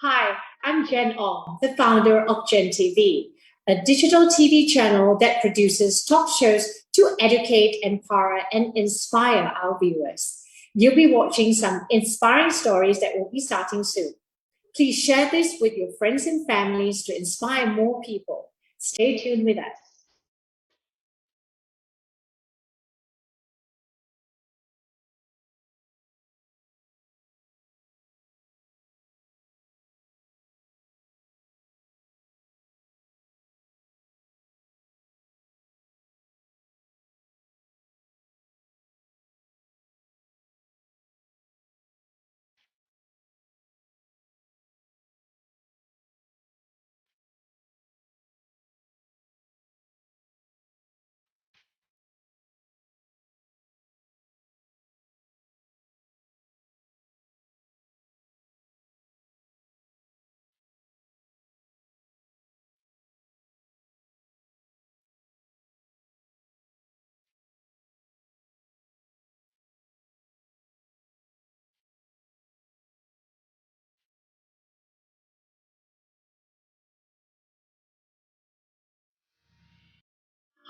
Hi, I'm Jen Ong, the founder of Gen TV, a digital TV channel that produces talk shows to educate, empower, and inspire our viewers. You'll be watching some inspiring stories that will be starting soon. Please share this with your friends and families to inspire more people. Stay tuned with us.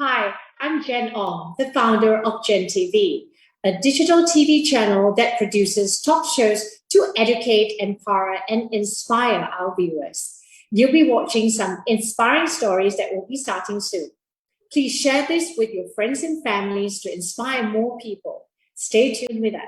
Hi, I'm Jen Ong, the founder of Gen TV, a digital TV channel that produces talk shows to educate, empower, and inspire our viewers. You'll be watching some inspiring stories that will be starting soon. Please share this with your friends and families to inspire more people. Stay tuned with us.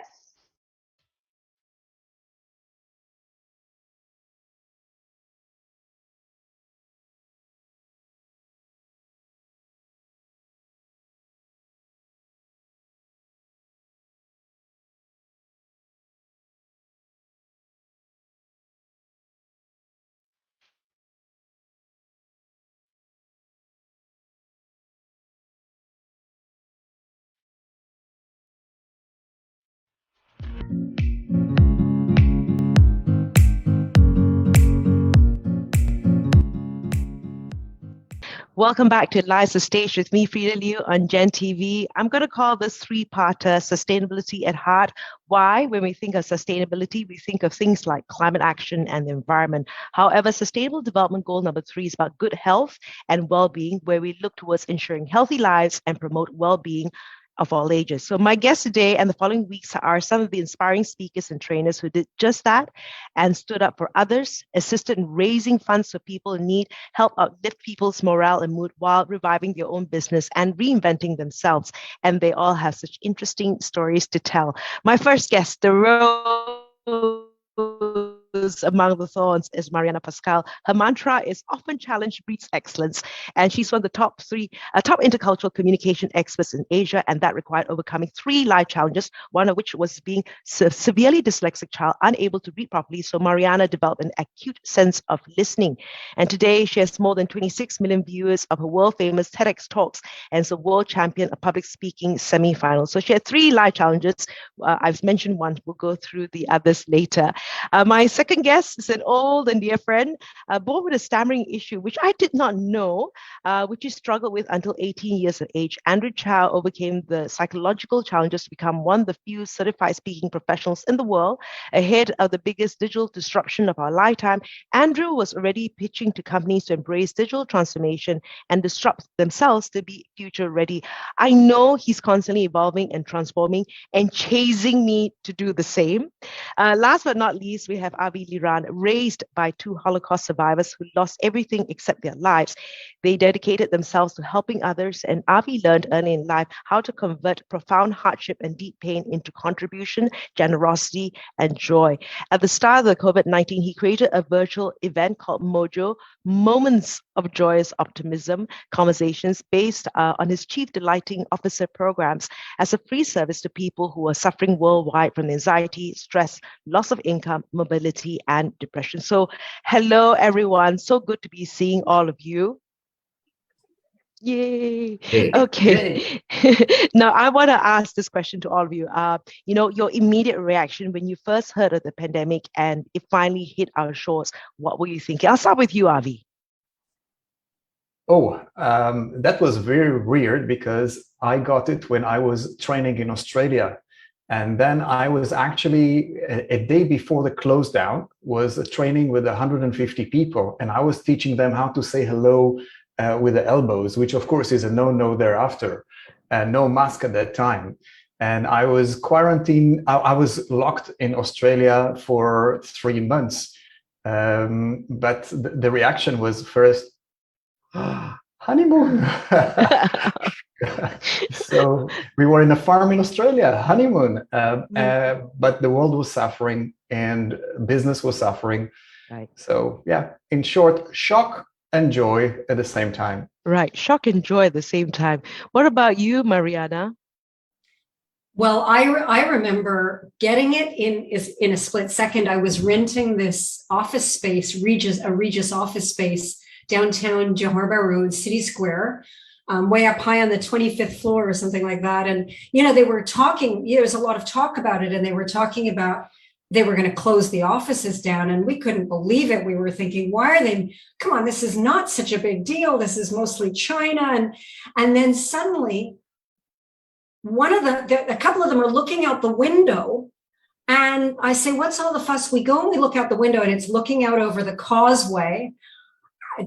Welcome back to Lies the Stage with me, Frida Liu, on Gen TV. I'm going to call this three-parter Sustainability at Heart. Why? When we think of sustainability, we think of things like climate action and the environment. However, Sustainable Development Goal number 3 is about good health and well-being, where we look towards ensuring healthy lives and promote well-being of all ages. So my guests today and the following weeks are some of the inspiring speakers and trainers who did just that and stood up for others, assisted in raising funds for people in need, help uplift people's morale and mood while reviving their own business and reinventing themselves. And they all have such interesting stories to tell. My first guest, the rose among the thorns, is Marianna Pascal. Her mantra is often challenge breeds excellence. And she's one of the top intercultural communication experts in Asia. And that required overcoming 3 life challenges, one of which was being a severely dyslexic child, unable to read properly. So Marianna developed an acute sense of listening. And today she has more than 26 million viewers of her world famous TEDx talks and is a world champion of public speaking semi-final. So she had 3 life challenges. I've mentioned one. We'll go through the others later. My second guest is an old and dear friend, born with a stammering issue, which I did not know, which he struggled with until 18 years of age. Andrew Chow overcame the psychological challenges to become one of the few certified speaking professionals in the world, ahead of the biggest digital disruption of our lifetime. Andrew was already pitching to companies to embrace digital transformation and disrupt themselves to be future ready. I know he's constantly evolving and transforming and chasing me to do the same. Last but not least, we have Avi Liran, raised by 2 Holocaust survivors who lost everything except their lives. They dedicated themselves to helping others, and Avi learned early in life how to convert profound hardship and deep pain into contribution, generosity, and joy. At the start of the COVID-19, he created a virtual event called Mojo, Moments of Joyous Optimism, conversations based on his Chief Delighting Officer programs as a free service to people who are suffering worldwide from anxiety, stress, loss of income, mobility, and depression. So hello, everyone. So good to be seeing all of you. Yay. Hey. Okay. Now, I want to ask this question to all of you. Your immediate reaction when you first heard of the pandemic and it finally hit our shores, what were you thinking? I'll start with you, Avi. That was very weird because I got it when I was training in Australia. And then I was actually, a day before the close down, was a training with 150 people. And I was teaching them how to say hello with the elbows, which of course is a no-no thereafter. No mask at that time. And I was quarantined, I was locked in Australia for 3 months. But the reaction was first, honeymoon. So we were in a farm in Australia, honeymoon. But the world was suffering and business was suffering. Right. So yeah, in short, shock and joy at the same time. Right. Shock and joy at the same time. What about you, Marianna? Well, I remember getting it in a split second. I was renting this office space, a Regis office space downtown Johor Bahru, City Square, way up high on the 25th floor or something like that. And, they were talking, there was a lot of talk about it, and they were talking about they were going to close the offices down, and we couldn't believe it. We were thinking, why are they, come on, this is not such a big deal. This is mostly China. And then suddenly, a couple of them are looking out the window, and I say, what's all the fuss? We go and we look out the window, and it's looking out over the causeway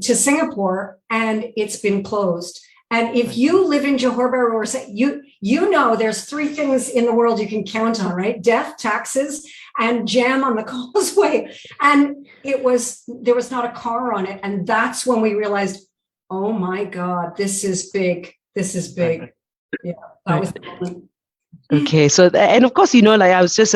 to Singapore, and it's been closed. And if you live in Johor Bahru, or say, you know there's 3 things in the world you can count on, right? Death, taxes, and jam on the causeway. And there was not a car on it. And that's when we realized, oh my God, this is big. This is big. Yeah, that was the moment. Okay, so and of course, I was just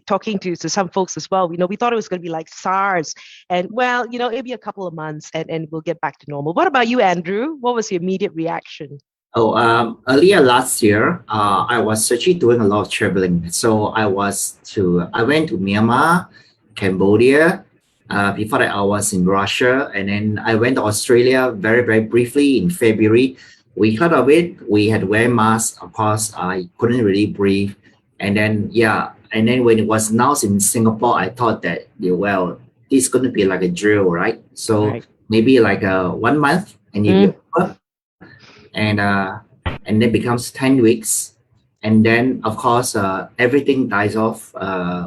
talking to some folks as well. We thought it was going to be like SARS, and well, it'll be a couple of months, and we'll get back to normal. What about you, Andrew? What was your immediate reaction? Earlier last year, I was actually doing a lot of traveling. So I went to Myanmar, Cambodia. Before that, I was in Russia, and then I went to Australia very, very briefly in February. We heard of it. We had to wear masks. Of course, I couldn't really breathe. And then, when it was announced in Singapore, I thought that, well, this is going to be like a drill, right? So maybe like 1 month, and you and then becomes 10 weeks. And then, of course, everything dies off,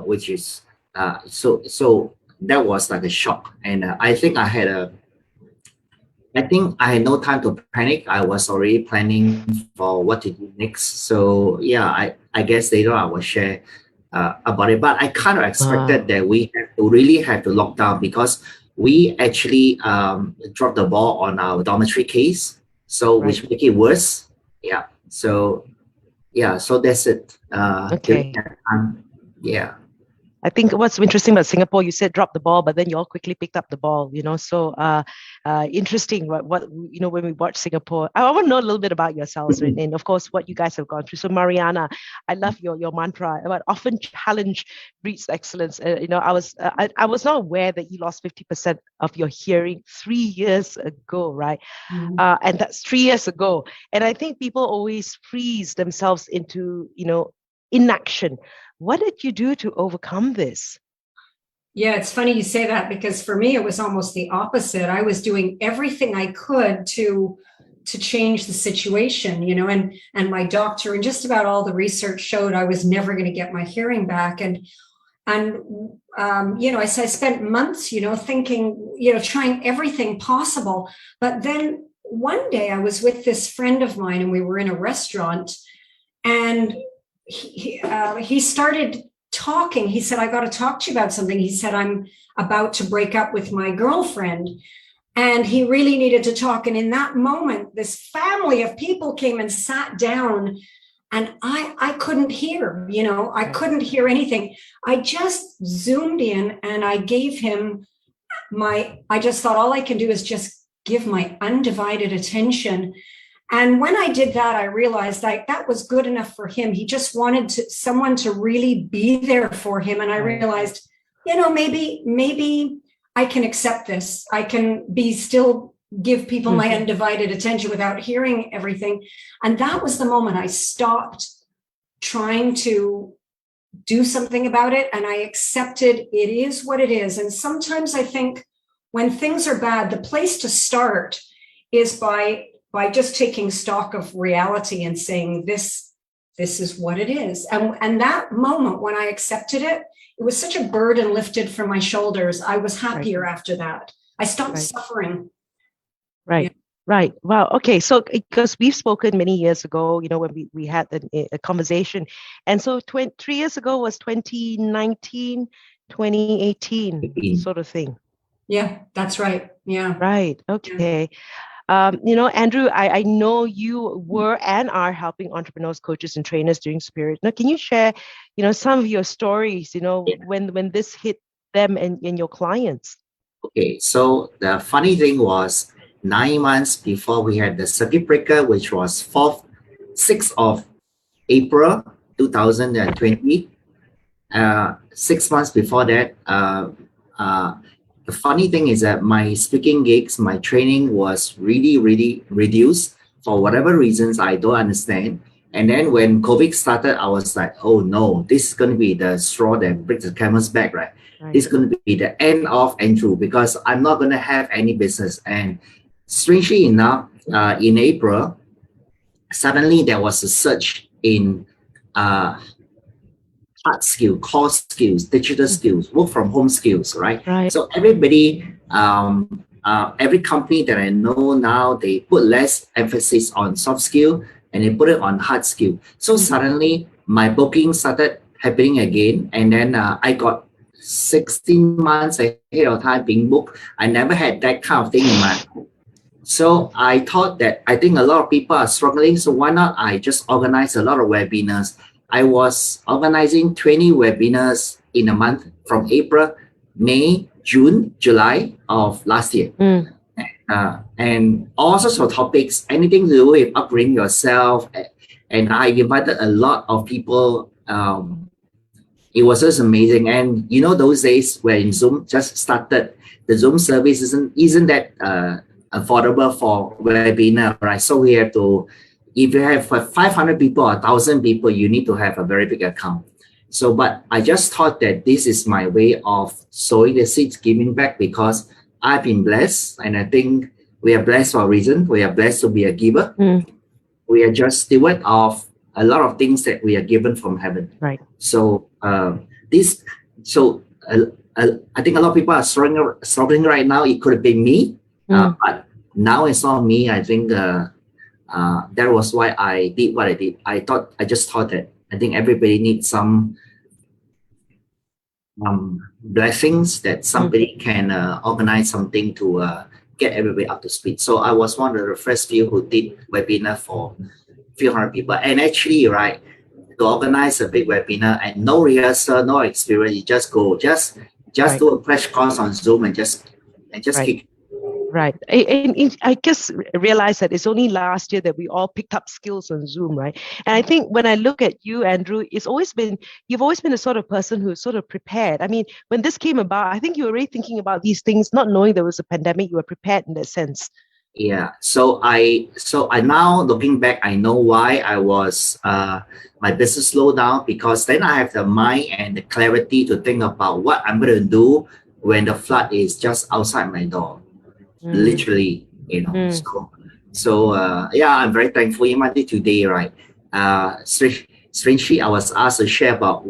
which is, so that was like a shock. And I think I had no time to panic. I was already planning for what to do next. So yeah, I guess later I will share about it. But I kind of expected that we really have to lock down, because we actually dropped the ball on our dormitory case. So which make it worse. Yeah. So that's it. Okay. Yeah. I think what's interesting about Singapore, you said drop the ball, but then you all quickly picked up the ball, So interesting what when we watch Singapore. I want to know a little bit about yourselves and of course what you guys have gone through. So Marianna, I love your mantra about often challenge breeds excellence. I was not aware that you lost 50% of your hearing 3 years ago, right? And that's 3 years ago. And I think people always freeze themselves into inaction. What did you do to overcome this? Yeah, it's funny you say that, because for me, it was almost the opposite. I was doing everything I could to change the situation, and my doctor and just about all the research showed I was never going to get my hearing back. And I spent months, thinking, trying everything possible. But then one day I was with this friend of mine, and we were in a restaurant, and he started talking. He said, I got to talk to you about something. He said, I'm about to break up with my girlfriend. And he really needed to talk. And in that moment, this family of people came and sat down, and I couldn't hear, I couldn't hear anything. I just zoomed in and I gave him I just thought all I can do is just give my undivided attention. And when I did that, I realized that was good enough for him. He just wanted someone to really be there for him. And I realized, maybe I can accept this. I can still give people my undivided attention without hearing everything. And that was the moment I stopped trying to do something about it. And I accepted it is what it is. And sometimes I think when things are bad, the place to start is by just taking stock of reality and saying, this this is what it is. And that moment when I accepted it, it was such a burden lifted from my shoulders. I was happier after that. I stopped suffering. Right. Yeah. Right. Wow. Okay. So because we've spoken many years ago, when we had a conversation. And so 3 years ago was 2019, 2018 sort of thing. Yeah, that's right. Yeah. Right. Okay. Yeah. Andrew, I know you were and are helping entrepreneurs, coaches, and trainers during Spirit. Now, can you share, some of your stories, when this hit them and your clients? Okay, so the funny thing was 9 months before we had the circuit breaker, which was 6th of April 2020. 6 months before that, the funny thing is that my speaking gigs, my training was really, really reduced for whatever reasons I don't understand. And then when COVID started, I was like, oh no, this is going to be the straw that breaks the camel's back, right? This is going to be the end of Andrew because I'm not going to have any business. And strangely enough, in April, suddenly there was a surge in hard skill, core skills, digital skills, work from home skills, right? So everybody, every company that I know now, they put less emphasis on soft skill and they put it on hard skill. So suddenly my booking started happening again. And then I got 16 months ahead of time being booked. I never had that kind of thing in my life. So I thought that I think a lot of people are struggling. So why not I just organize a lot of webinars? I was organizing 20 webinars in a month from April, May, June, July of last year. And all sorts of topics, anything to do with upgrading yourself. And I invited a lot of people. It was just amazing. And those days when Zoom just started, the Zoom service isn't that affordable for webinar, right? So we have to, if you have 500 people or 1,000 people, you need to have a very big account. So, but I just thought that this is my way of sowing the seeds, giving back, because I've been blessed. And I think we are blessed for a reason. We are blessed to be a giver. We are just steward of a lot of things that we are given from heaven. Right. So I think a lot of people are struggling right now. It could have been me, but now it's not me. I think that was why I did what I did. I just thought that I think everybody needs some blessings that somebody can organize something to get everybody up to speed. So I was one of the first few who did webinar for a few hundred people. And actually, right, to organize a big webinar and no rehearsal, no experience, you just go, just do a crash course on Zoom and just kick. Right. And I just realized that it's only last year that we all picked up skills on Zoom, right? And I think when I look at you, Andrew, you've always been the sort of person who's sort of prepared. I mean, when this came about, I think you were already thinking about these things, not knowing there was a pandemic, you were prepared in that sense. Yeah. So I now looking back, I know why I was my business slowed down, because then I have the mind and the clarity to think about what I'm going to do when the flood is just outside my door. Literally, So I'm very thankful. Even today, right? Strangely, I was asked to share about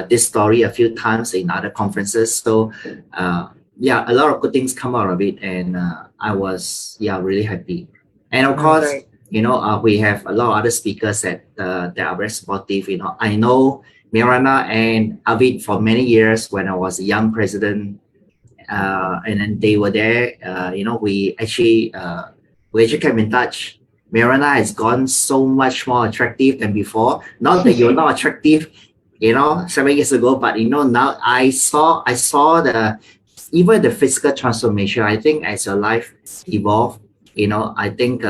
this story a few times in other conferences. So a lot of good things come out of it, and I was really happy. And of course, we have a lot of other speakers that are very supportive. I know Marianna and Avid for many years when I was a young president. And then they were there. We actually came in touch. Marianna has gone so much more attractive than before. Not that you're not attractive, 7 years ago, but now I saw even the physical transformation. I think as your life evolves, I think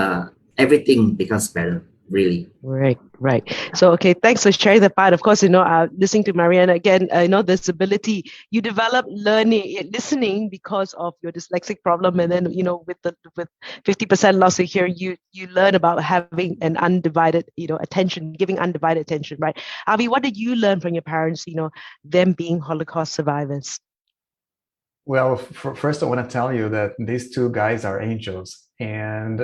everything becomes better. Really. Right. So, okay, thanks for sharing that part. Of course, listening to Marianna again, this ability you develop listening because of your dyslexic problem, and then with 50% loss of hearing, you learn about having an undivided attention, giving undivided attention. Right, Avi, what did you learn from your parents? Them being Holocaust survivors. Well, first, I want to tell you that these two guys are angels, and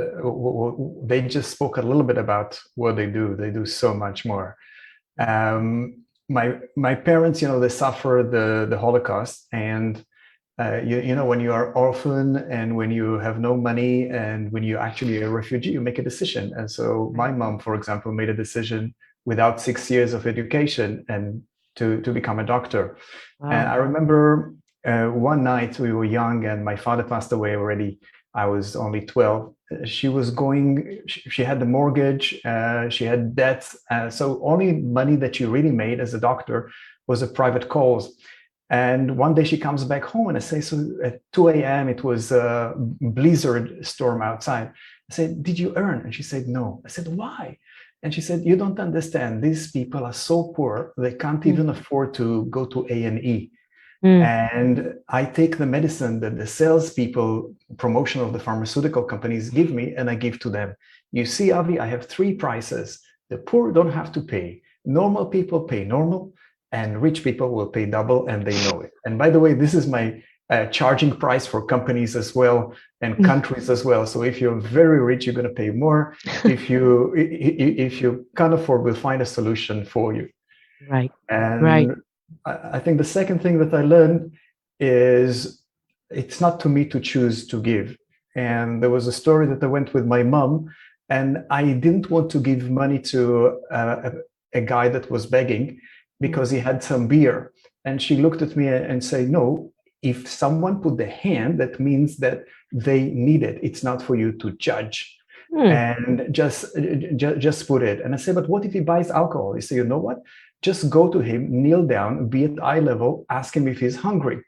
they just spoke a little bit about what they do. They do so much more. My parents, they suffered the Holocaust, and when you are orphan and when you have no money and when you're actually a refugee, you make a decision. And so my mom, for example, made a decision without 6 years of education and to become a doctor. Wow. And I remember one night we were young and my father passed away already. I was only 12. She had the mortgage, she had debts. So only money that you really made as a doctor was a private calls. And one day she comes back home and I say, so at 2 a.m. it was a blizzard storm outside. I said, did you earn? And she said, no. I said, why? And she said, you don't understand. These people are so poor, they can't even afford to go to A&E. And I take the medicine that the salespeople, promotion of the pharmaceutical companies give me, and I give to them. You see, Avi, I have 3 prices. The poor don't have to pay. Normal people pay normal, and rich people will pay double, and they know it. And by the way, this is my charging price for companies as well and countries as well. So if you're very rich, you're going to pay more. If you can't afford, we'll find a solution for you. Right. And right. I think the second thing that I learned is it's not to me to choose to give. And there was a story that I went with my mom, and I didn't want to give money to a guy that was begging because he had some beer. And she looked at me and said, no, if someone put the hand, that means that they need it. It's not for you to judge. And just put it. And I said, but what if he buys alcohol? He said, you know what? Just go to him, kneel down, be at eye level, ask him if he's hungry.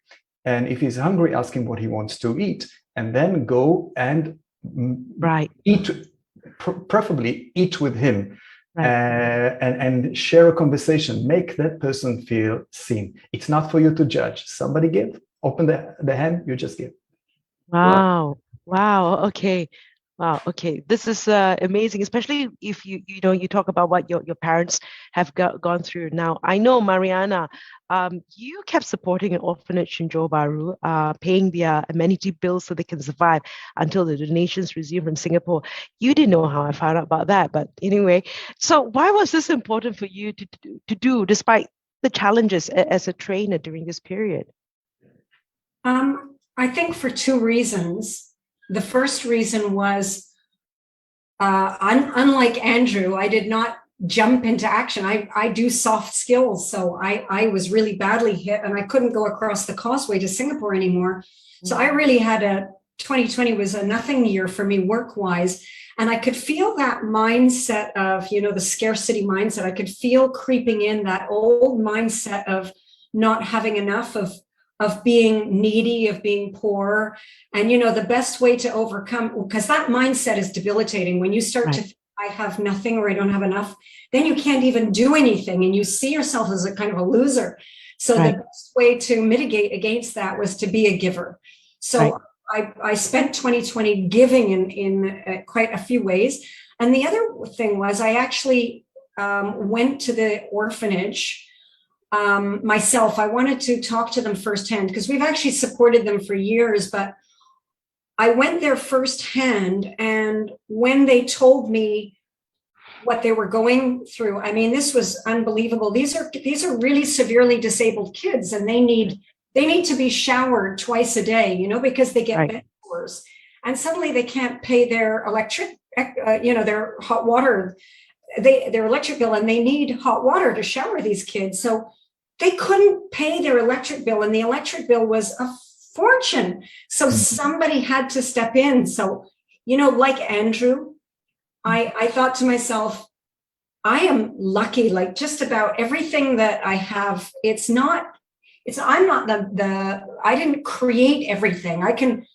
And if he's hungry, ask him what he wants to eat. And then go and eat, preferably eat with him. And share a conversation, make that person feel seen. It's not for you to judge. Somebody give, open the hand, you just give. Wow. Okay. Wow. Okay. This is amazing, especially if you talk about what your parents have gone through. Now, I know, Marianna, you kept supporting an orphanage in Johor Bahru, paying their amenity bills so they can survive until the donations resumed from Singapore. You didn't know how I found out about that, but anyway. So why was this important for you to do, despite the challenges as a trainer during this period? I think for 2 reasons. The first reason was, unlike Andrew, I did not jump into action. I do soft skills. So I was really badly hit and I couldn't go across the causeway to Singapore anymore. So I really had 2020 was a nothing year for me work-wise. And I could feel that mindset of, the scarcity mindset. I could feel creeping in that old mindset of not having enough, of being needy, of being poor. And, the best way to overcome, because that mindset is debilitating. When you start to think, I have nothing or I don't have enough, then you can't even do anything. And you see yourself as a kind of a loser. So the best way to mitigate against that was to be a giver. So I spent 2020 giving in quite a few ways. And the other thing was I actually went to the orphanage myself. I wanted to talk to them firsthand because we've actually supported them for years, but I went there firsthand. And when they told me what they were going through, I mean, this was unbelievable. These are really severely disabled kids, and they need to be showered twice a day, because they get bed sores, and suddenly they can't pay their electric, their hot water, their electric bill, and they need hot water to shower these kids. So they couldn't pay their electric bill, and the electric bill was a fortune. So somebody had to step in. So, like Andrew, I thought to myself, I am lucky, like just about everything that I have. I'm not I didn't create everything. I can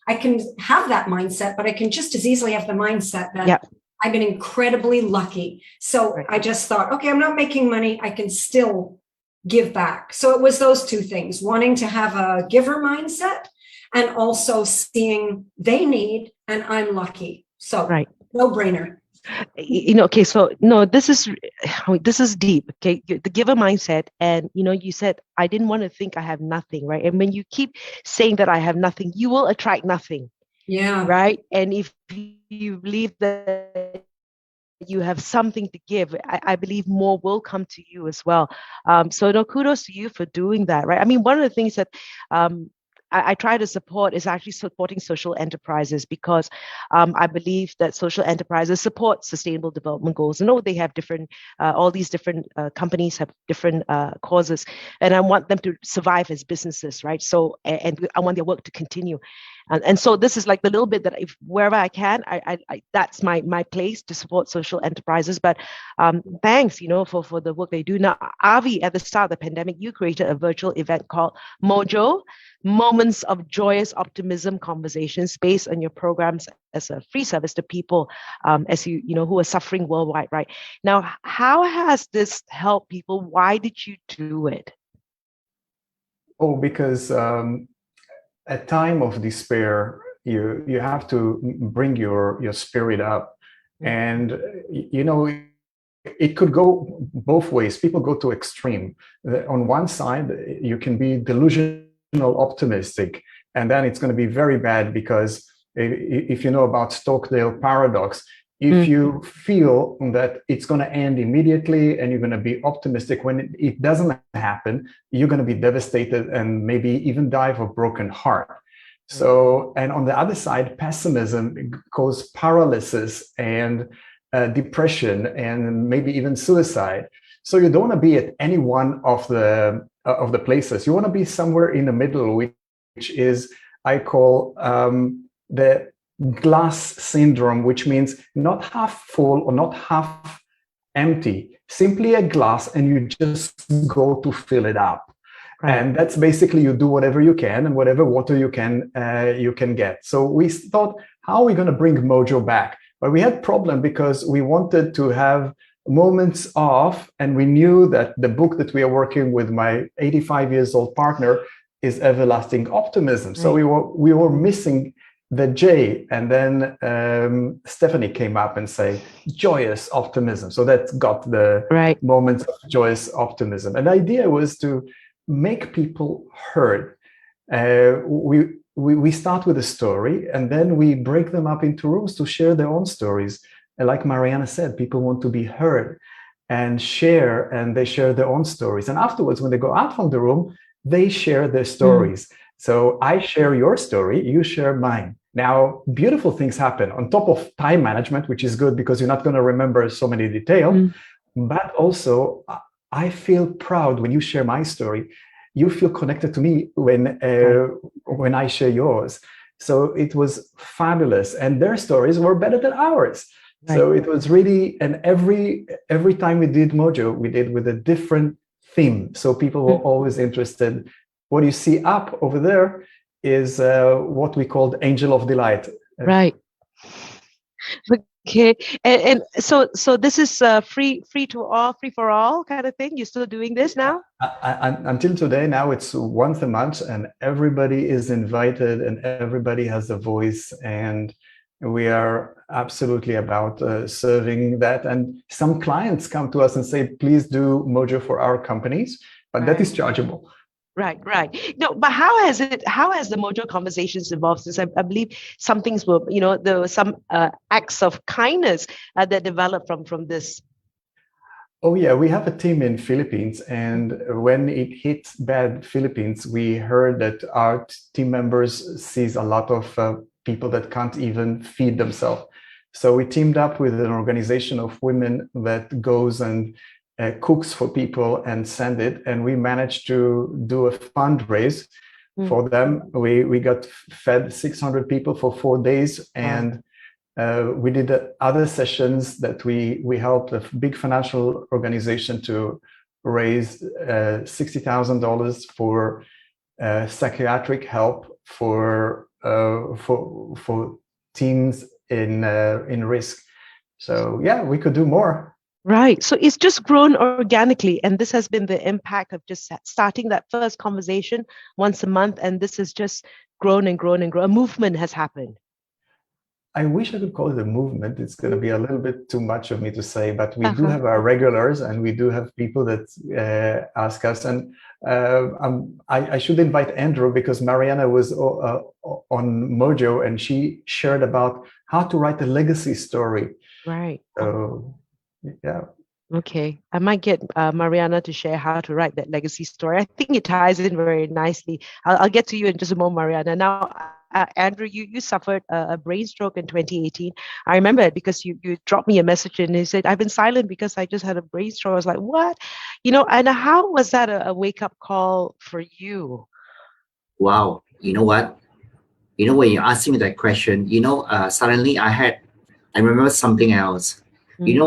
have that mindset, but I can just as easily have the mindset that I've been incredibly lucky. So I just thought, okay, I'm not making money. I can still give back. So it was those 2 things, wanting to have a giver mindset and also seeing they need, and I'm lucky. So no brainer. Okay, so no, this is deep. Okay, the giver mindset, and you said I didn't want to think I have nothing, right? And when you keep saying that I have nothing, you will attract nothing. Yeah. Right. And if you believe that you have something to give, I believe more will come to you as well. So no, kudos to you for doing that, right? I mean, one of the things that I try to support is actually supporting social enterprises, because I believe that social enterprises support sustainable development goals. I know they have different, all these different companies have different causes, and I want them to survive as businesses, right? So, and I want their work to continue. And so this is like the little bit that if wherever I can, I that's my place to support social enterprises. But thanks, for the work they do. Now, Avi, at the start of the pandemic, you created a virtual event called Mojo, Moments of Joyous Optimism Conversations, based on your programs as a free service to people, as who are suffering worldwide, right? Now, how has this helped people? Why did you do it? Oh, because at time of despair, you have to bring your spirit up, and it could go both ways. People go to extreme. On one side, you can be delusional optimistic, and then it's going to be very bad, because if you know about Stockdale paradox, if you feel that it's going to end immediately and you're going to be optimistic, when it doesn't happen, you're going to be devastated and maybe even die of a broken heart. So, and on the other side, pessimism causes paralysis and depression and maybe even suicide. So you don't want to be at any one of the places. You want to be somewhere in the middle, which is, I call the glass syndrome, which means not half full or not half empty, simply a glass, and you just go to fill it up. Right. And that's basically, you do whatever you can and whatever water you can get. So we thought, how are we going to bring Mojo back? But we had problem because we wanted to have moments off, and we knew that the book that we are working with my 85 years old partner is Everlasting Optimism. Right. So we were missing the J, and then Stephanie came up and say joyous optimism. So that got the moments of joyous optimism. And the idea was to make people heard. We start with a story, and then we break them up into rooms to share their own stories. And like Marianna said, people want to be heard and share, and they share their own stories. And afterwards, when they go out from the room, they share their stories. So I share your story, you share mine. Now, beautiful things happen on top of time management, which is good because you're not going to remember so many details. But also, I feel proud when you share my story. You feel connected to me when I share yours. So it was fabulous, and their stories were better than ours. Right. So it was really, and every time we did Mojo, we did with a different theme. So people were always interested. What you see up over there is what we called Angel of Delight. Right. Okay. And so this is free for all kind of thing. You're still doing this now? Until today, now it's once a month, and everybody is invited and everybody has a voice, and we are absolutely about serving that. And some clients come to us and say, please do Mojo for our companies, but that is chargeable. Right. No, but how has the Mojo conversations evolved? Since I believe some things were, there were some acts of kindness that developed from this. Oh yeah, we have a team in Philippines, and when it hit bad Philippines, we heard that our team members sees a lot of people that can't even feed themselves. So we teamed up with an organization of women that goes and cooks for people and send it, and we managed to do a fundraise for them. We got fed 600 people for 4 days, and we did other sessions that we helped a big financial organization to raise $60,000 for psychiatric help for teens in risk. So yeah, we could do more. Right. So it's just grown organically. And this has been the impact of just starting that first conversation once a month. And this has just grown and grown and grown. A movement has happened. I wish I could call it a movement. It's going to be a little bit too much of me to say, but we do have our regulars, and we do have people that ask us. And I should invite Andrew, because Marianna was on Mojo, and she shared about how to write a legacy story. Right. So, yeah. Okay, I might get Marianna to share how to write that legacy story. I think it ties in very nicely. I'll get to you in just a moment, Marianna. Now, Andrew, you suffered a brain stroke in 2018. I remember it because you dropped me a message and you said, I've been silent because I just had a brain stroke. I was like, what? And how was that a wake-up call for you? Wow. You know what? When you asked me that question, suddenly I remember something else. There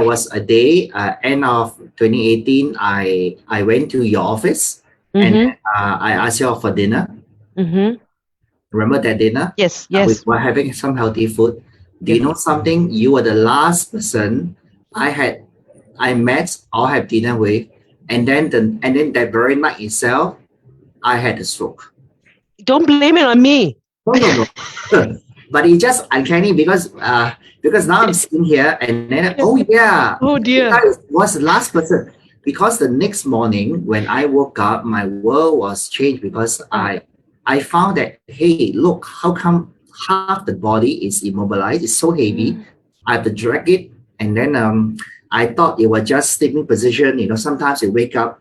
was a day, end of 2018, I went to your office and I asked you all for dinner. Remember that dinner? Yes. We were having some healthy food. Do you know something? You were the last person I met or have dinner with, and then that very night itself, I had a stroke. Don't blame it on me. No. But it's just uncanny because now I'm sitting here and then oh dear, I was the last person, because the next morning when I woke up, my world was changed because I found that, hey, look, how come half the body is immobilized? It's so heavy. I have to drag it, and then I thought it was just sleeping position. Sometimes you wake up.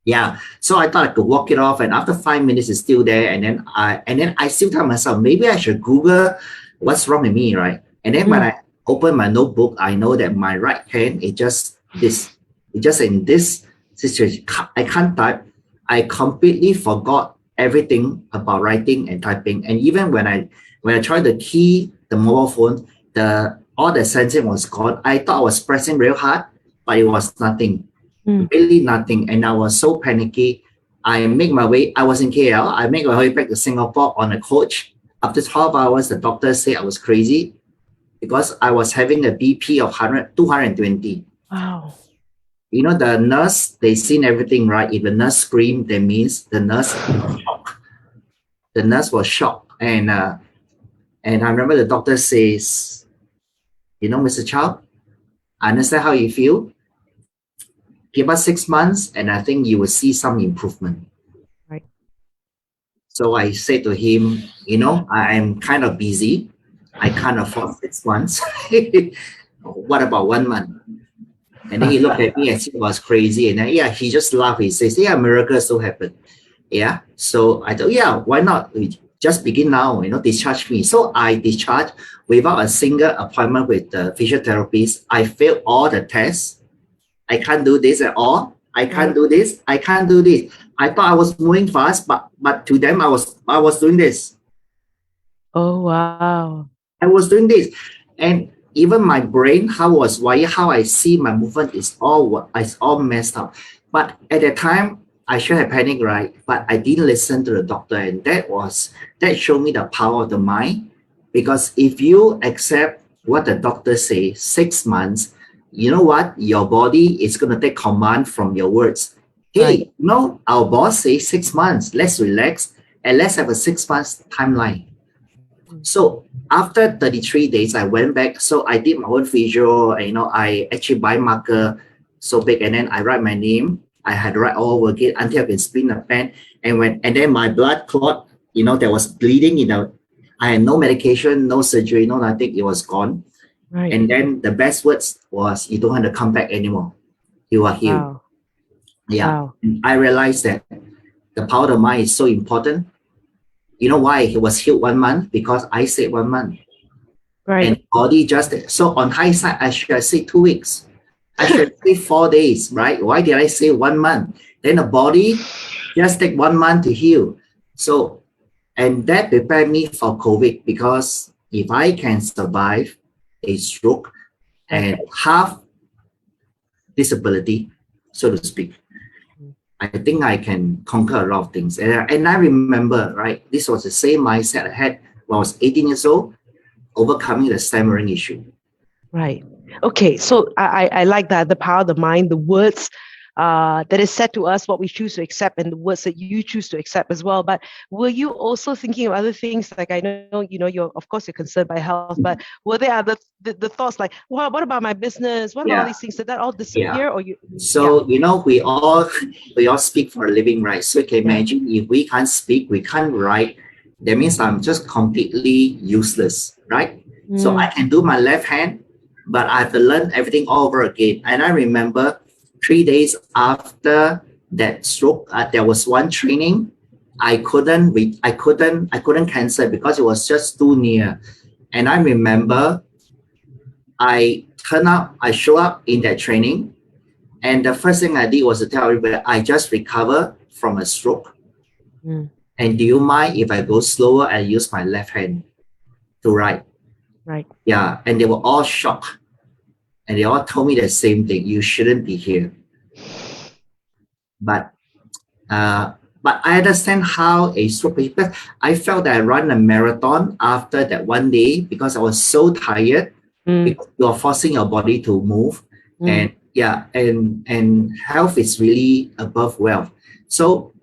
Yeah. So I thought I could walk it off, and after 5 minutes it's still there. And then I still tell myself, maybe I should Google what's wrong with me, right? And then when I open my notebook, I know that my right hand is just this. It's just in this situation. I can't type. I completely forgot everything about writing and typing. And even when I tried to key the mobile phone, all the sensing was gone. I thought I was pressing real hard, but it was nothing. Really nothing. And I was so panicky. I was in KL. I make my way back to Singapore on a coach. After 12 hours, the doctor said I was crazy because I was having a BP of 220. Wow. The nurse, they seen everything, right? If the nurse screamed, that means the nurse was shocked. The nurse was shocked. And I remember the doctor says, Mr. Chow, I understand how you feel. Give us 6 months, and I think you will see some improvement. Right. So I said to him, I am kind of busy. I can't afford 6 months. What about 1 month? And then he looked at me and said it was crazy. And then, he just laughed. He says, miracles still happen. Yeah. So I thought, why not? We just begin now, discharge me. So I discharged without a single appointment with the physiotherapist. I failed all the tests. I can't do this at all. I can't do this. I can't do this. I thought I was moving fast, but to them I was doing this. Oh wow. I was doing this. And even my brain, how I see my movement is all messed up. But at the time, I should have panicked, right? But I didn't listen to the doctor, and that showed me the power of the mind. Because if you accept what the doctor says, 6 months, you know what? Your body is going to take command from your words. Hey, our boss says 6 months. Let's relax and let's have a 6 months timeline. So after 33 days, I went back. So I did my own physio. I actually buy marker so big, and then I write my name. I had to write all over again until I can spin the pen. And then my blood clot, there was bleeding. I had no medication, no surgery, no nothing. It was gone. Right. And then the best words was, you don't have to come back anymore. You are healed. Wow. Yeah. Wow. I realized that the power of the mind is so important. You know why he was healed 1 month? Because I said 1 month. Right. And body just, so on hindsight, I should have said 2 weeks. I should say 4 days, right? Why did I say 1 month? Then the body just take 1 month to heal. So, and that prepared me for COVID, because if I can survive a stroke and half disability, so to speak, I think I can conquer a lot of things. And I remember, right, this was the same mindset I had when I was 18 years old, overcoming the stammering issue. Right. Okay. So I like that, the power of the mind, the words that is said to us, what we choose to accept, and the words that you choose to accept as well. But were you also thinking of other things? Like, I know, you're concerned by health, but were there other the thoughts like, well, what about my business? What about all these things? Did that all disappear? Or you? So, we all speak for a living, right? So you can imagine, if we can't speak, we can't write, that means I'm just completely useless, right? So I can do my left hand, but I have to learn everything all over again. And I remember 3 days after that stroke, there was one training I couldn't cancel because it was just too near. And I remember I show up in that training, and the first thing I did was to tell everybody I just recovered from a stroke. And do you mind if I go slower and use my left hand to write? Right. Yeah, and they were all shocked. And they all told me the same thing. You shouldn't be here. But I understand how a stroke patient. I felt that I ran a marathon after that one day because I was so tired. Because you are forcing your body to move, and and health is really above wealth. So,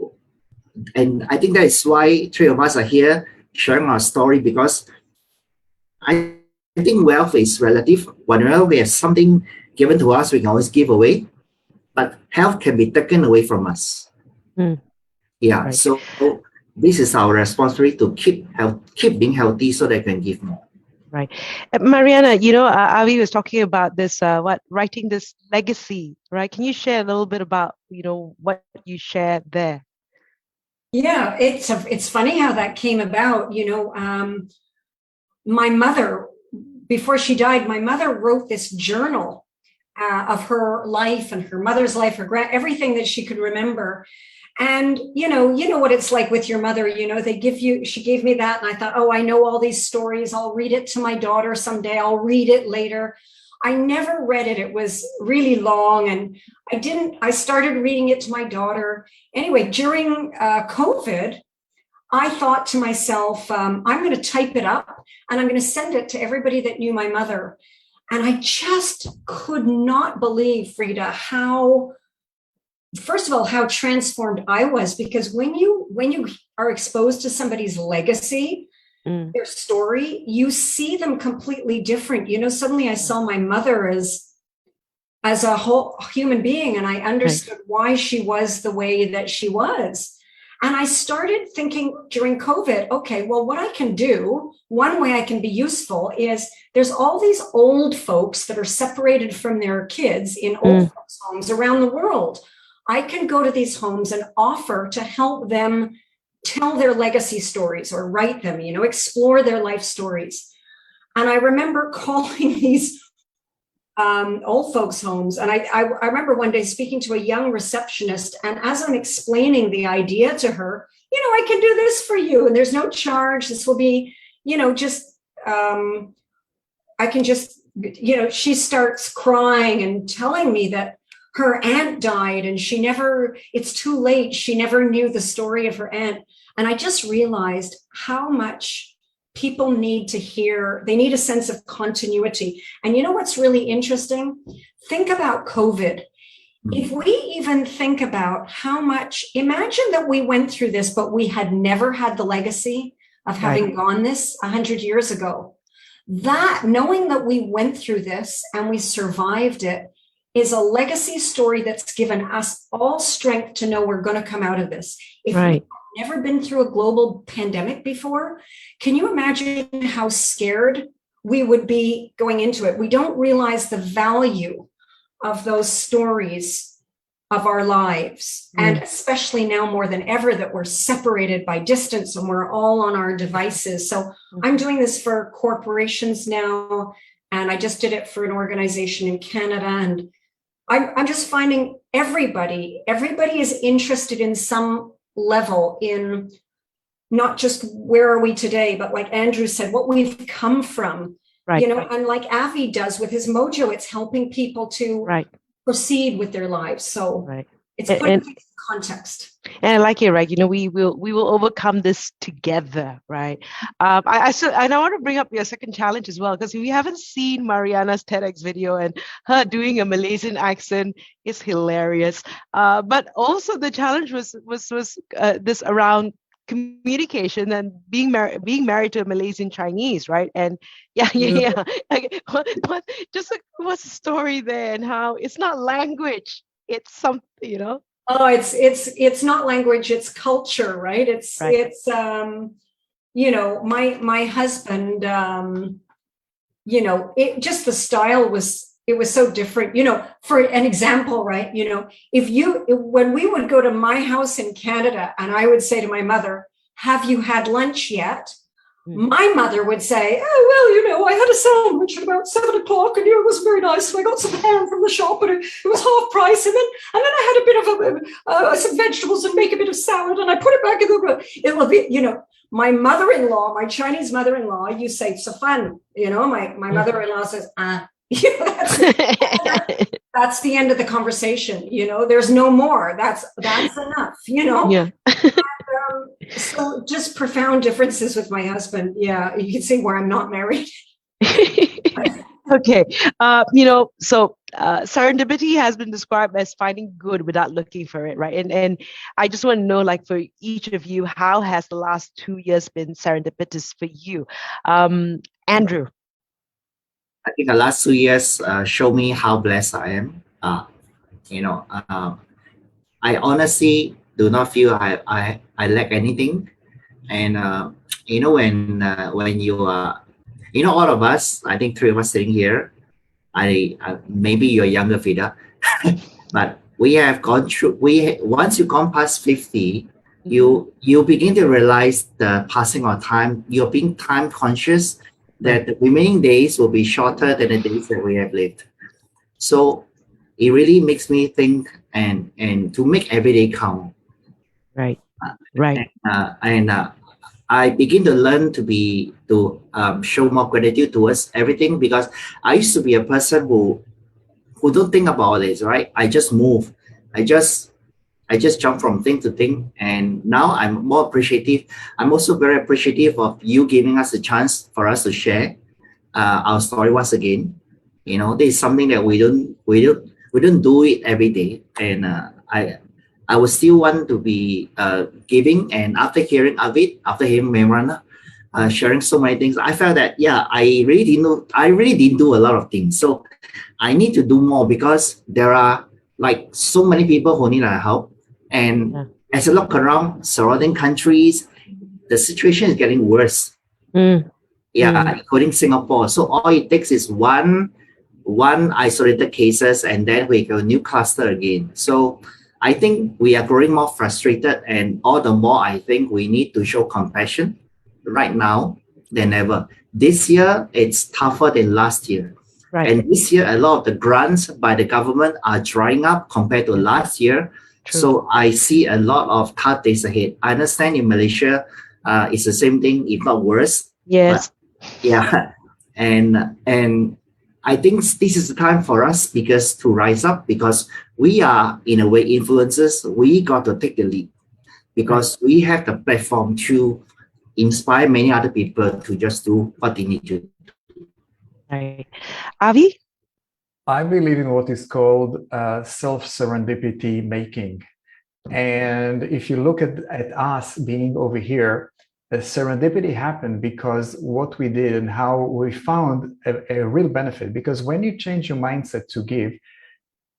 and I think that is why three of us are here sharing our story, because I think wealth is relative. Whenever we have something given to us, we can always give away, but health can be taken away from us. Yeah, right. So this is our responsibility to keep being healthy so they can give more. Right. Marianna, Avi was talking about this, writing this legacy, right? Can you share a little bit about, what you shared there? Yeah, it's funny how that came about. My mother, before she died, my mother wrote this journal of her life and her mother's life, everything that she could remember. And, you know what it's like with your mother, she gave me that. And I thought, oh, I know all these stories. I'll read it to my daughter someday. I'll read it later. I never read it. It was really long. And I started reading it to my daughter. Anyway, during COVID, I thought to myself, I'm going to type it up and I'm going to send it to everybody that knew my mother. And I just could not believe, Frida, first of all, how transformed I was, because when you are exposed to somebody's legacy, their story, you see them completely different. Suddenly I saw my mother as a whole human being, and I understood why she was the way that she was. And I started thinking during COVID, okay, well, what I can do, one way I can be useful is there's all these old folks that are separated from their kids in old folks' homes around the world. I can go to these homes and offer to help them tell their legacy stories or write them, explore their life stories. And I remember calling these old folks' homes. And I remember one day speaking to a young receptionist. And as I'm explaining the idea to her, I can do this for you. And there's no charge. This will be, I can just, she starts crying and telling me that her aunt died and it's too late. She never knew the story of her aunt. And I just realized how much people need to hear. They need a sense of continuity. And what's really interesting? Think about COVID. If we even think about how much, imagine that we went through this, but we had never had the legacy of having gone this 100 years ago. That, knowing that we went through this and we survived it, is a legacy story that's given us all strength to know we're going to come out of this. If we've never been through a global pandemic before, can you imagine how scared we would be going into it? We don't realize the value of those stories of our lives. And especially now more than ever that we're separated by distance and we're all on our devices. So I'm doing this for corporations now, and I just did it for an organization in Canada. And I'm just finding everybody is interested in some level in not just where are we today, but like Andrew said, what we've come from, and like Avi does with his mojo, it's helping people to proceed with their lives. So it's putting things in context. And I like it, right? We will overcome this together, right? I want to bring up your second challenge as well, because we haven't seen Marianna's TEDx video, and her doing a Malaysian accent is hilarious. But also the challenge was this around communication and being married to a Malaysian Chinese, right? And like, what's the story there, and how it's not language, it's something, Oh, it's not language, it's culture, right? It's my husband, you know, it just the style was, it was so different. You know, for an example, right? You know, when we would go to my house in Canada and I would say to my mother, have you had lunch yet? My mother would say, oh, well, you know, I had a sandwich at about 7:00 and it was very nice. And I got some ham from the shop and it was half price. And then I had a bit of some vegetables and make a bit of salad and I put it back in the, it will be, you know, my mother-in-law, my Chinese mother-in-law, you say, Safan, you know, my mother-in-law says, you know, that's the end of the conversation. You know, there's no more. That's enough, you know? Yeah. So just profound differences with my husband. Yeah, you can see where I'm not married. Okay. You know, so serendipity has been described as finding good without looking for it, right? And I just want to know, like, for each of you, how has the last 2 years been serendipitous for you? Andrew. I think the last 2 years show me how blessed I am. You know, I honestly do not feel I lack anything. And you know, when you you know, all of us, I think 3 of us sitting here, I maybe you're younger, Fida, but we have gone through. Once you've gone past 50, you begin to realize the passing of time. You're being time conscious that the remaining days will be shorter than the days that we have lived. So it really makes me think and to make every day count. Right. Right. And I begin to learn to show more gratitude towards everything, because I used to be a person who don't think about this, right? I just move. I just jump from thing to thing, and now I'm more appreciative. I'm also very appreciative of you giving us a chance for us to share our story once again. You know, this is something that we don't do it every day, and I would still want to be giving. And after hearing Marianna sharing so many things, I felt that I really didn't do a lot of things. So I need to do more, because there are like so many people who need our help. And as I look around surrounding countries, the situation is getting worse. Including Singapore. So all it takes is one isolated cases, and then we go new cluster again. So I think we are growing more frustrated, and all the more I think we need to show compassion right now than ever. This year, it's tougher than last year. Right. And this year, a lot of the grants by the government are drying up compared to last year. True. So I see a lot of tough days ahead. I understand in Malaysia, it's the same thing, if not worse. Yes. But, and I think this is the time for us to rise up, because we are, in a way, influencers. We got to take the lead, because we have the platform to inspire many other people to just do what they need to do. Right. Avi? I believe in what is called self-serendipity making. And if you look at us being over here, the serendipity happened because what we did and how we found a real benefit. Because when you change your mindset to give,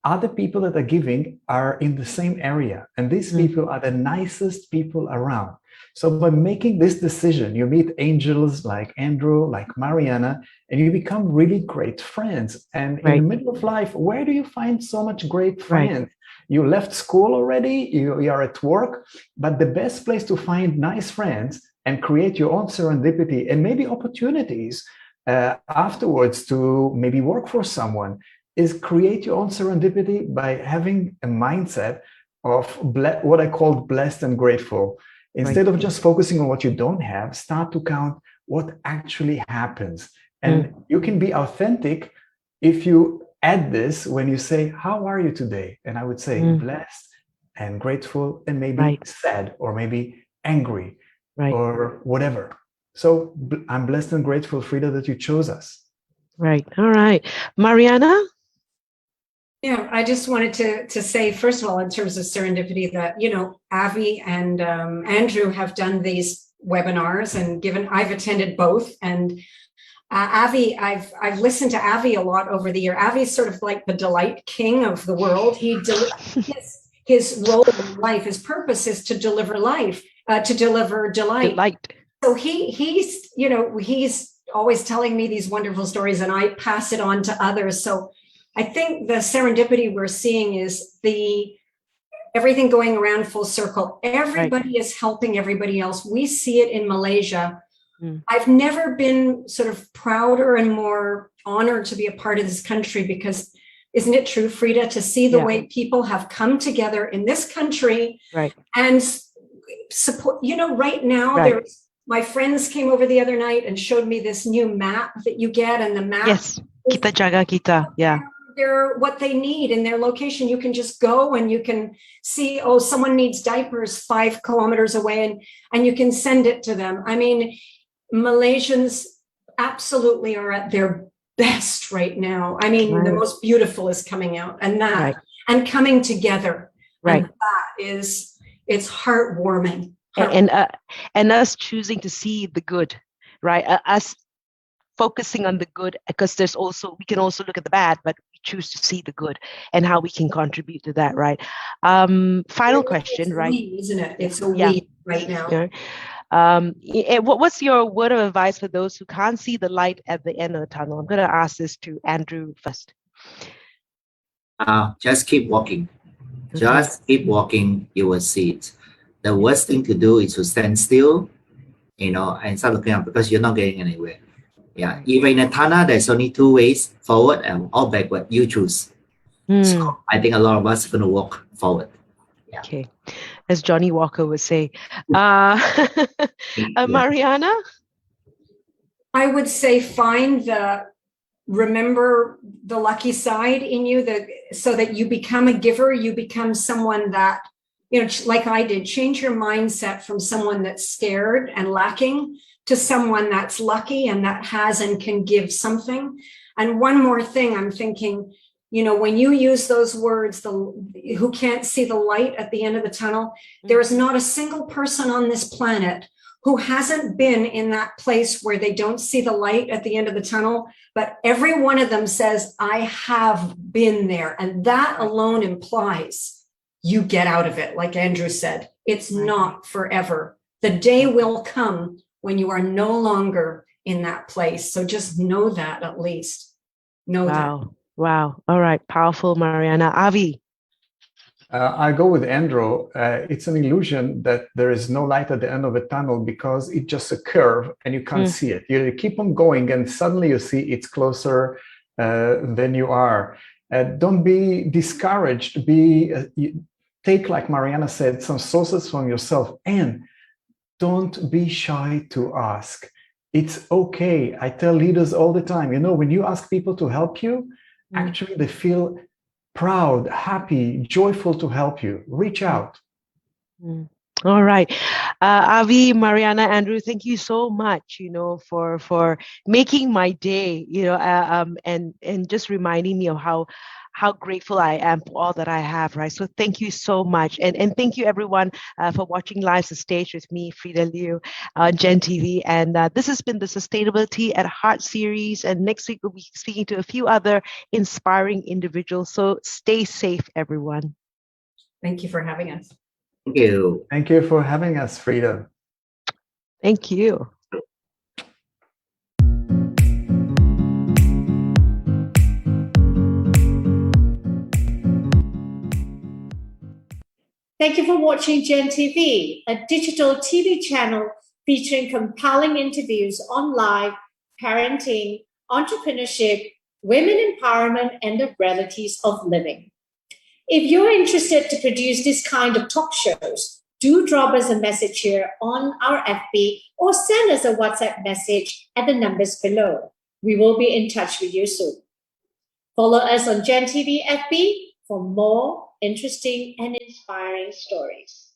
other people that are giving are in the same area. And these people are the nicest people around. So by making this decision, you meet angels like Andrew, like Marianna, and you become really great friends. And in the middle of life, where do you find so much great friends? Right. You left school already, you are at work, but the best place to find nice friends and create your own serendipity and maybe opportunities afterwards to maybe work for someone is create your own serendipity by having a mindset of what I call blessed and grateful. Instead of just focusing on what you don't have, start to count what actually happens. And you can be authentic if you add this when you say, how are you today? And I would say blessed and grateful and maybe sad or maybe angry or whatever. So I'm blessed and grateful, Frida, that you chose us. Right. All right. Marianna? Yeah, I just wanted to say, first of all, in terms of serendipity, that, you know, Avi and Andrew have done these webinars and I've attended both. And Avi, I've listened to Avi a lot over the year. Avi's sort of like the delight king of the world. His role in life, his purpose is to deliver life, to deliver delight. So he's, you know, he's always telling me these wonderful stories and I pass it on to others. So I think the serendipity we're seeing is everything going around full circle. Everybody is helping everybody else. We see it in Malaysia. I've never been sort of prouder and more honored to be a part of this country because isn't it true, Frida, to see the way people have come together in this country and support, right now there's my friends came over the other night and showed me this new map that you get, and the map. Yes, kita jaga kita. Yeah. They're what they need in their location. You can just go and you can see, someone needs diapers 5 kilometers away, and you can send it to them. I mean, Malaysians absolutely are at their best right now. I mean, the most beautiful is coming out, and and coming together. And that it's heartwarming. And us choosing to see the good, right? Us focusing on the good, because we can also look at the bad, but we choose to see the good and how we can contribute to that, right? Final question, right? Isn't it? It's a we right now. What's your word of advice for those who can't see the light at the end of the tunnel? I'm going to ask this to Andrew first. Just keep walking. Just keep walking. You will see it. The worst thing to do is to stand still, and start looking up, because you're not getting anywhere. Yeah. Even in a tunnel, there's only 2 ways, forward and or backward. You choose. So I think a lot of us are going to walk forward. Yeah. Okay. As Johnny Walker would say. Marianna? I would say remember the lucky side in you, so that you become a giver, you become someone that, like I did, change your mindset from someone that's scared and lacking to someone that's lucky and that has and can give something. And one more thing I'm thinking, when you use those words, who can't see the light at the end of the tunnel, there is not a single person on this planet who hasn't been in that place where they don't see the light at the end of the tunnel, but every one of them says, I have been there. And that alone implies you get out of it. Like Andrew said, it's not forever. The day will come when you are no longer in that place. So just know that, at least. Know that. Wow. All right. Powerful, Marianna. Avi? I go with Andrew. It's an illusion that there is no light at the end of a tunnel, because it's just a curve and you can't see it. You keep on going and suddenly you see it's closer than you are. Don't be discouraged. Take, like Marianna said, some sources from yourself, and don't be shy to ask. It's okay. I tell leaders all the time, when you ask people to help you, actually they feel proud, happy, joyful to help you. Reach out. All right. Avi, Marianna, Andrew, thank you so much, for making my day, and just reminding me of how grateful I am for all that I have, right? So thank you so much. And thank you, everyone, for watching Live the Stage with me, Frida Liu, on Gen TV. And this has been the Sustainability at Heart series. And next week, we'll be speaking to a few other inspiring individuals. So stay safe, everyone. Thank you for having us. Thank you. Thank you for having us, Frida. Thank you. Thank you for watching Gen TV, a digital TV channel featuring compelling interviews on life, parenting, entrepreneurship, women empowerment, and the realities of living. If you're interested to produce this kind of talk shows, do drop us a message here on our FB or send us a WhatsApp message at the numbers below. We will be in touch with you soon. Follow us on Gen TV FB for more interesting and inspiring stories.